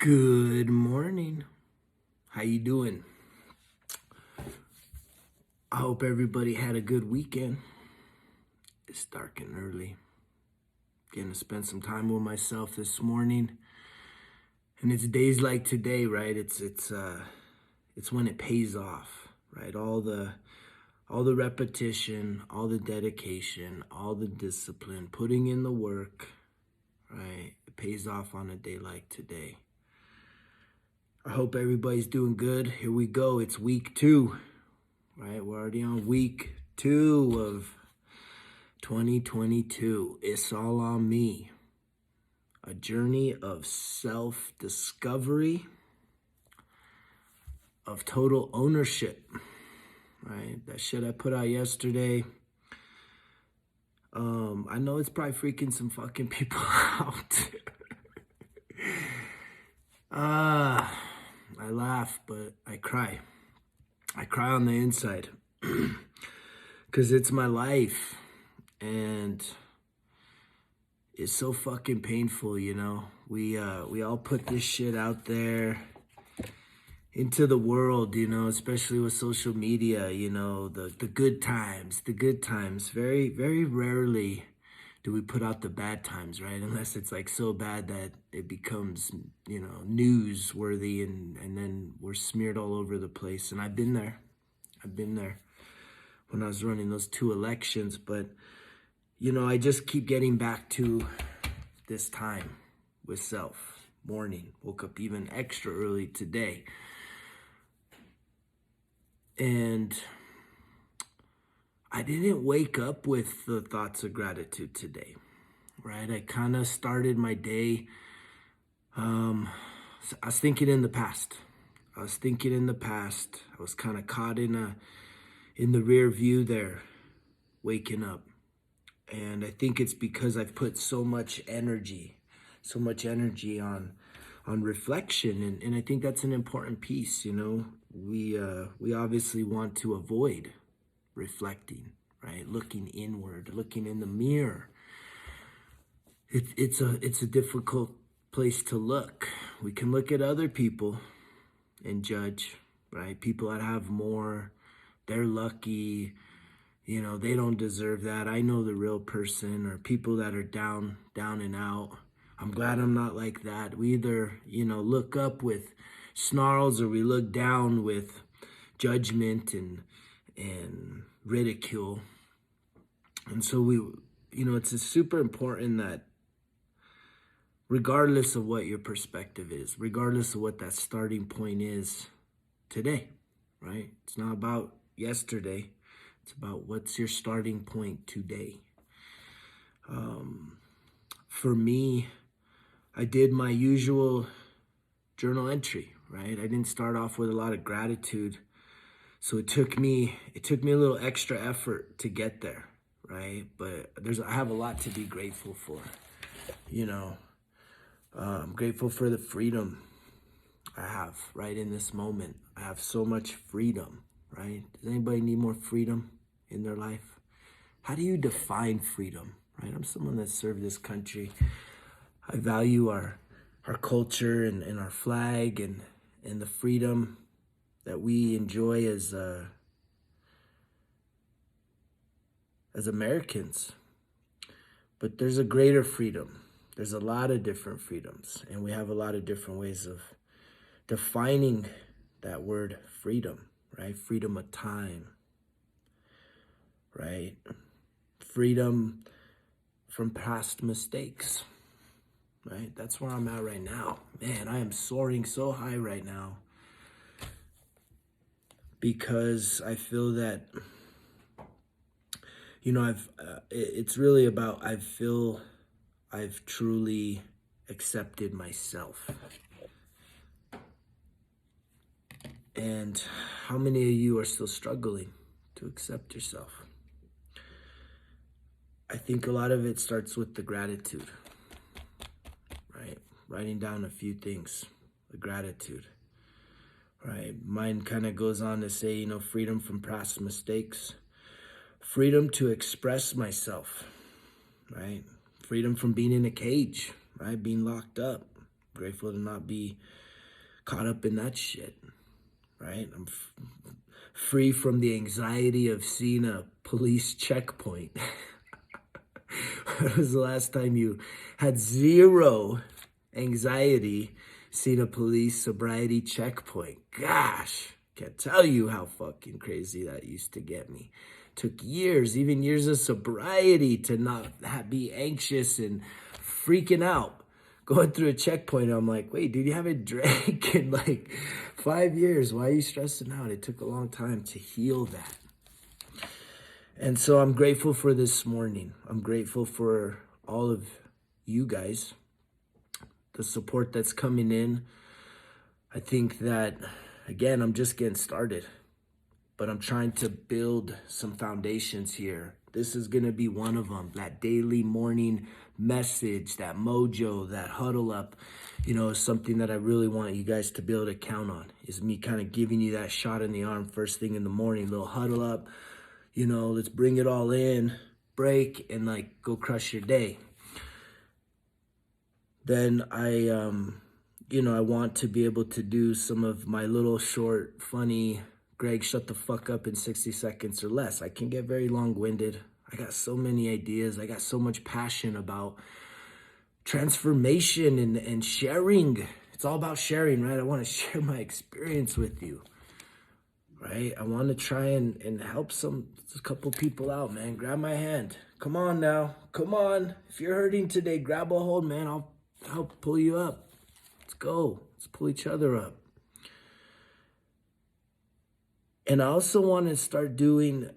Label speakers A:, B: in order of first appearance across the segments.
A: Good morning. How you doing? I hope everybody had a good weekend. It's dark and early. Gonna spend some time with myself this morning. And it's days like today, right? It's when it pays off, right? All the repetition, all the dedication, all the discipline, putting in the work, right? It pays off on a day like today. I hope everybody's doing good. Here we go. It's week 2, right? We're already on week 2 of 2022. It's all on me. A journey of self-discovery, of total ownership, right? That shit I put out yesterday. I know it's probably freaking some fucking people out. I laugh, but I cry. I cry on the inside because it's my life and it's so fucking painful, you know. We all put this shit out there into the world, you know, especially with social media, you know, the good times. Very, very rarely do we put out the bad times, right? Unless it's like so bad that it becomes, you know, newsworthy and then we're smeared all over the place. And I've been there when I was running those 2 elections. But, you know, I just keep getting back to this time with self. Morning, woke up even extra early today. And I didn't wake up with the thoughts of gratitude today, right? I kind of started my day. I was thinking in the past. I was kind of caught in the rear view there, waking up. And I think it's because I've put so much energy on reflection. And I think that's an important piece, you know. We obviously want to avoid reflecting, right? Looking inward, looking in the mirror. It's a difficult place to look. We can look at other people and judge, right? People that have more, they're lucky, you know, they don't deserve that. I know the real person. Or people that are down and out. I'm glad I'm not like that. We either, you know, look up with snarls or we look down with judgment and ridicule. And so you know, it's super important that regardless of what your perspective is, regardless of what that starting point is today, right? It's not about yesterday. It's about what's your starting point today. For me, I did my usual journal entry, right? I didn't start off with a lot of gratitude. So it took me a little extra effort to get there, right? But I have a lot to be grateful for, you know. I'm grateful for the freedom I have right in this moment. I have so much freedom, right? Does anybody need more freedom in their life? How do you define freedom, right? I'm someone that served this country. I value our culture and our flag and the freedom that we enjoy as Americans. But there's a greater freedom. There's a lot of different freedoms, and we have a lot of different ways of defining that word freedom, right? Freedom of time, right? Freedom from past mistakes, right? That's where I'm at right now. Man, I am soaring so high right now because I feel that, you know, it's really about, I feel I've truly accepted myself. And how many of you are still struggling to accept yourself? I think a lot of it starts with the gratitude, right? Writing down a few things, the gratitude, right? Mine kind of goes on to say, you know, freedom from past mistakes, freedom to express myself, right? Freedom from being in a cage, right? Being locked up. Grateful to not be caught up in that shit, right? I'm free from the anxiety of seeing a police checkpoint. When was the last time you had zero anxiety seeing a police sobriety checkpoint? Gosh, can't tell you how fucking crazy that used to get me. Took years, even years of sobriety to not be anxious and freaking out. Going through a checkpoint, I'm like, wait, dude, you haven't drank in like 5 years. Why are you stressing out? It took a long time to heal that. And so I'm grateful for this morning. I'm grateful for all of you guys, the support that's coming in. I think that, again, I'm just getting started, but I'm trying to build some foundations here. This is going to be one of them. That daily morning message, that mojo, that huddle up, is something that I really want you guys to be able to count on, is me kind of giving you that shot in the arm first thing in the morning, little huddle up, let's bring it all in, break, and like go crush your day. Then I want to be able to do some of my little short, funny, Greg, shut the fuck up in 60 seconds or less. I can get very long-winded. I got so many ideas. I got so much passion about transformation and sharing. It's all about sharing, right? I want to share my experience with you, right? I want to try and help a couple people out, man. Grab my hand. Come on now. Come on. If you're hurting today, grab a hold, man. I'll help pull you up. Let's go. Let's pull each other up. And I also want to start doing,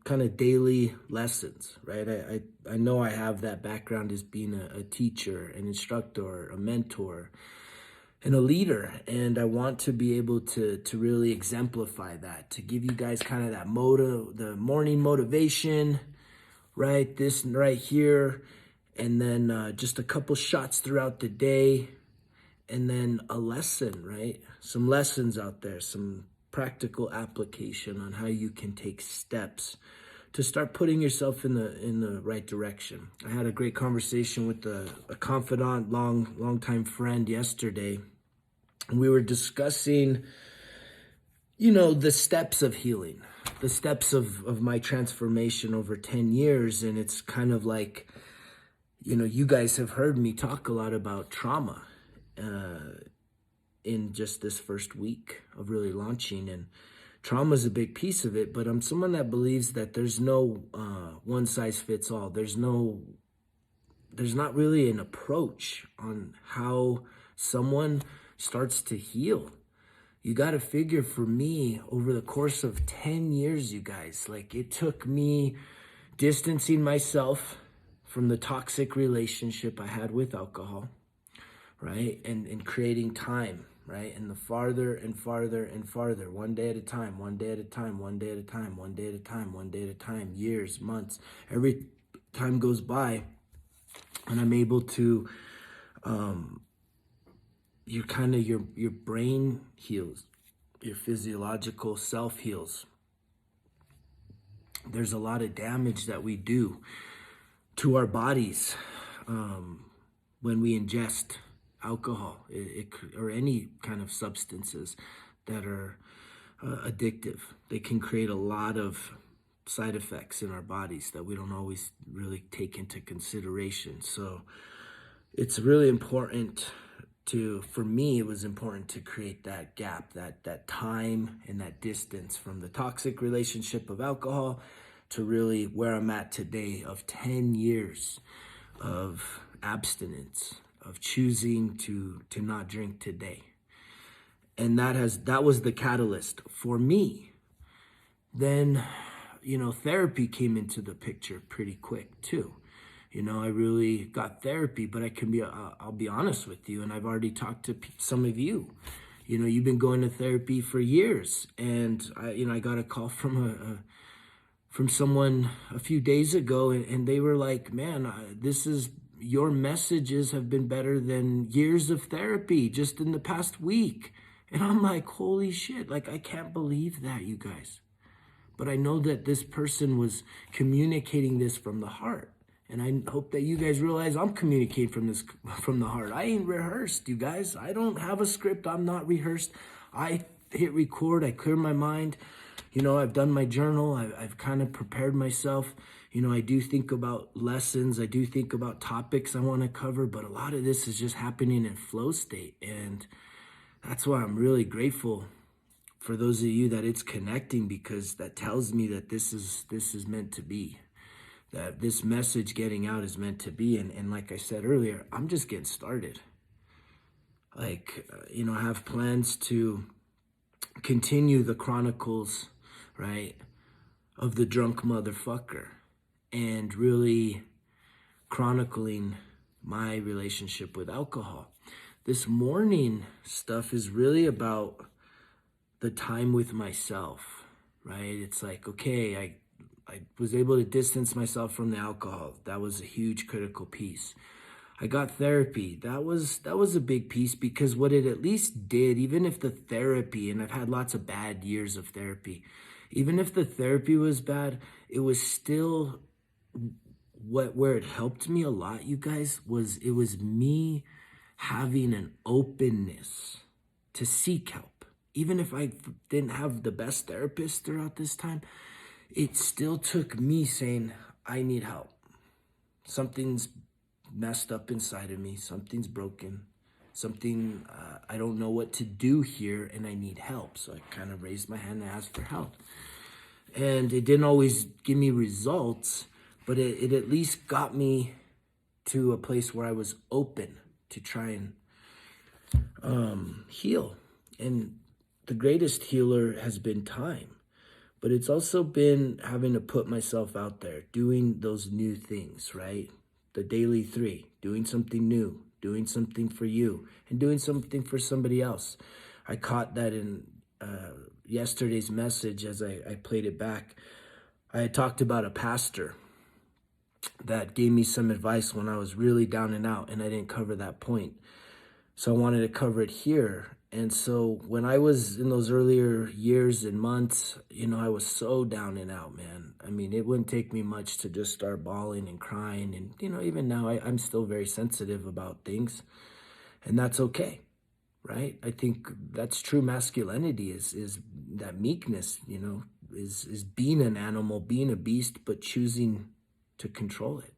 A: kind of daily lessons, right? I know I have that background as being a teacher, an instructor, a mentor, and a leader. And I want to be able to really exemplify that, to give you guys kind of that the morning motivation, right? This right here. And then just a couple shots throughout the day. And then a lesson, right? Some lessons out there, some practical application on how you can take steps to start putting yourself in the right direction. I had a great conversation with a confidant, long-time friend yesterday. And we were discussing, the steps of healing, the steps of my transformation over 10 years. And it's kind of like, you guys have heard me talk a lot about trauma in just this first week of really launching, and trauma is a big piece of it, but I'm someone that believes that there's no one size fits all. There's not really an approach on how someone starts to heal. You got to figure, for me, over the course of 10 years, you guys, like, it took me distancing myself from the toxic relationship I had with alcohol, right? And creating time, right? And the farther and farther and farther, one day at a time, one day at a time, one day at a time, one day at a time, one day at a time, years, months, every time goes by, and I'm able to, your brain heals, your physiological self heals. There's a lot of damage that we do to our bodies when we ingest alcohol or any kind of substances that are addictive. They can create a lot of side effects in our bodies that we don't always really take into consideration. So it's really important for me, it was important to create that gap, that time and that distance from the toxic relationship of alcohol to really where I'm at today of 10 years of abstinence, of choosing to not drink today. And that was the catalyst for me. Then, therapy came into the picture pretty quick too. I really got therapy, but I'll be honest with you, and I've already talked to some of you. You've been going to therapy for years, and I got a call from someone a few days ago, and they were like, man, your messages have been better than years of therapy just in the past week. And I'm like, holy shit, like, I can't believe that, you guys. But I know that this person was communicating this from the heart. And I hope that you guys realize I'm communicating from the heart. I ain't rehearsed, you guys. I don't have a script. I'm not rehearsed. I hit record. I clear my mind. I've done my journal. I've kind of prepared myself. I do think about lessons. I do think about topics I want to cover, but a lot of this is just happening in flow state. And that's why I'm really grateful for those of you that it's connecting, because that tells me that this is meant to be. That this message getting out is meant to be. And like I said earlier, I'm just getting started. I have plans to continue the chronicles, right, of the drunk motherfucker, and really chronicling my relationship with alcohol. This morning stuff is really about the time with myself, right? It's like, okay, I was able to distance myself from the alcohol. That was a huge critical piece. I got therapy. That was a big piece, because what it at least did, even if the therapy, and I've had lots of bad years of therapy, even if the therapy was bad, it was still where it helped me a lot, you guys, was it was me having an openness to seek help. Even if I didn't have the best therapist throughout this time, it still took me saying, I need help. Something's messed up inside of me. Something's broken. I don't know what to do here, and I need help. So I kind of raised my hand and asked for help. And it didn't always give me results, but it at least got me to a place where I was open to try and heal. And the greatest healer has been time. But it's also been having to put myself out there, doing those new things, right? The daily 3, doing something new, doing something for you, and doing something for somebody else. I caught that in yesterday's message as I played it back. I had talked about a pastor that gave me some advice when I was really down and out, and I didn't cover that point. So I wanted to cover it here. And so when I was in those earlier years and months, I was so down and out, man. I mean, it wouldn't take me much to just start bawling and crying. And, even now I'm still very sensitive about things, and that's okay, right? I think that's true masculinity is that meekness, is being an animal, being a beast, but choosing to control it.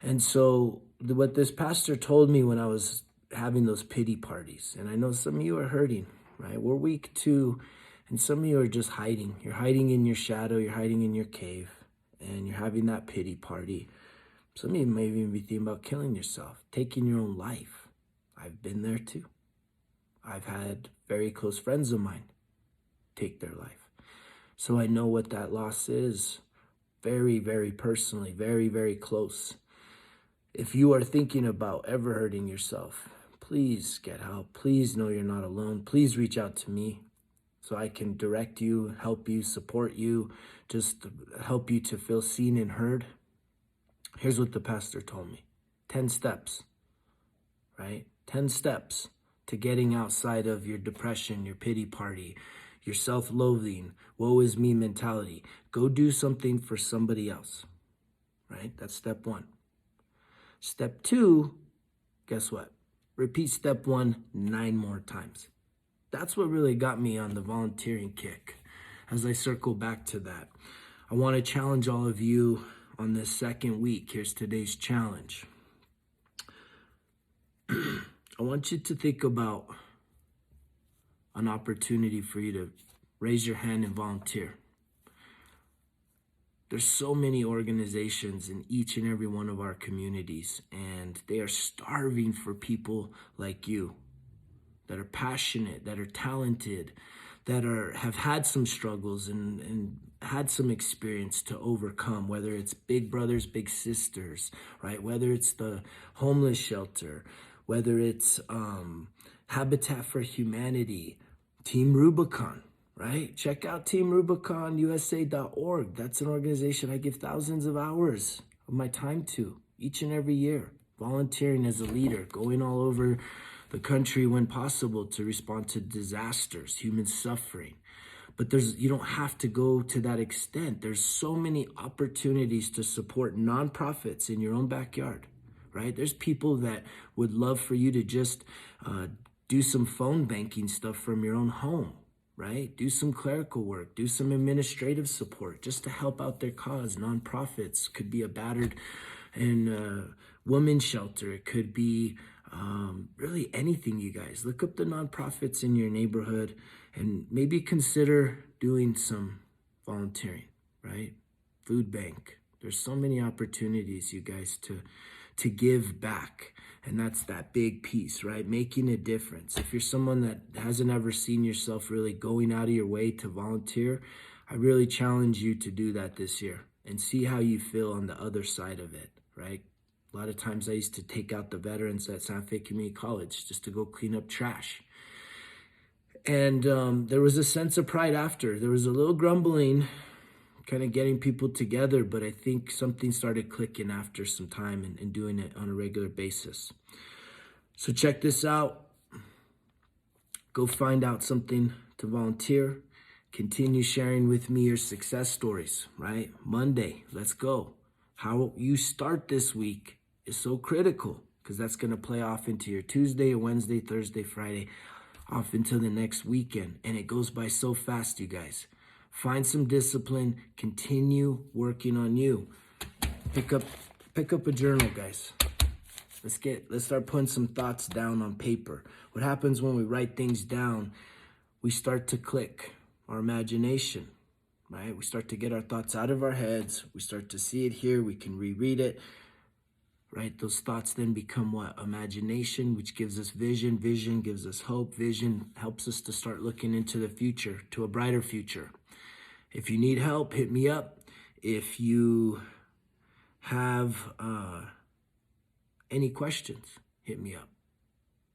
A: And so what this pastor told me when I was having those pity parties, and I know some of you are hurting, right? We're weak too, and some of you are just hiding. You're hiding in your shadow, you're hiding in your cave, and you're having that pity party. Some of you may even be thinking about killing yourself, taking your own life. I've been there too. I've had very close friends of mine take their life. So I know what that loss is, very, very personally, very, very close. If you are thinking about ever hurting yourself, please get help. Please know you're not alone. Please reach out to me so I can direct you, help you, support you, just help you to feel seen and heard. Here's what the pastor told me. 10 steps, right? 10 steps to getting outside of your depression, your pity party, your self-loathing, woe is me mentality. Go do something for somebody else, right? That's step 1. Step 2, guess what? Repeat step 1 9 more times. That's what really got me on the volunteering kick. As I circle back to that, I want to challenge all of you on this second week. Here's today's challenge. I want you to think about an opportunity for you to raise your hand and volunteer. There's so many organizations in each and every one of our communities, and they are starving for people like you that are passionate, that are talented, that have had some struggles and had some experience to overcome, whether it's big brothers, big sisters, right? Whether it's the homeless shelter, whether it's Habitat for Humanity, Team Rubicon, right? Check out teamrubiconusa.org. That's an organization I give thousands of hours of my time to each and every year, volunteering as a leader, going all over the country when possible to respond to disasters, human suffering. But you don't have to go to that extent. There's so many opportunities to support nonprofits in your own backyard, right? There's people that would love for you to just do some phone banking stuff from your own home, right? Do some clerical work, do some administrative support just to help out their cause. Nonprofits could be a battered and women's shelter. It could be really anything, you guys. Look up the nonprofits in your neighborhood and maybe consider doing some volunteering, right? Food bank. There's so many opportunities, you guys, to give back. And that's that big piece, right? Making a difference. If you're someone that hasn't ever seen yourself really going out of your way to volunteer, I really challenge you to do that this year and see how you feel on the other side of it, right? A lot of times I used to take out the veterans at Santa Fe Community College just to go clean up trash. And there was a sense of pride after. There was a little grumbling, kind of getting people together, but I think something started clicking after some time and doing it on a regular basis. So check this out. Go find out something to volunteer. Continue sharing with me your success stories, right? Monday, let's go. How you start this week is so critical because that's going to play off into your Tuesday, Wednesday, Thursday, Friday, off into the next weekend. And it goes by so fast, you guys. Find some discipline, continue working on you. Pick up a journal, guys. Let's start putting some thoughts down on paper. What happens when we write things down, we start to click our imagination, right? We start to get our thoughts out of our heads. We start to see it here. We can reread it, right? Those thoughts then become what? Imagination, which gives us vision. Vision gives us hope. Vision helps us to start looking into the future, to a brighter future. If you need help, hit me up. If you have any questions, hit me up.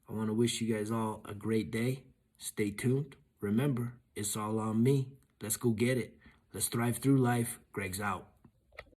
A: I want to wish you guys all a great day. Stay tuned. Remember, it's all on me. Let's go get it. Let's thrive through life. Greg's out.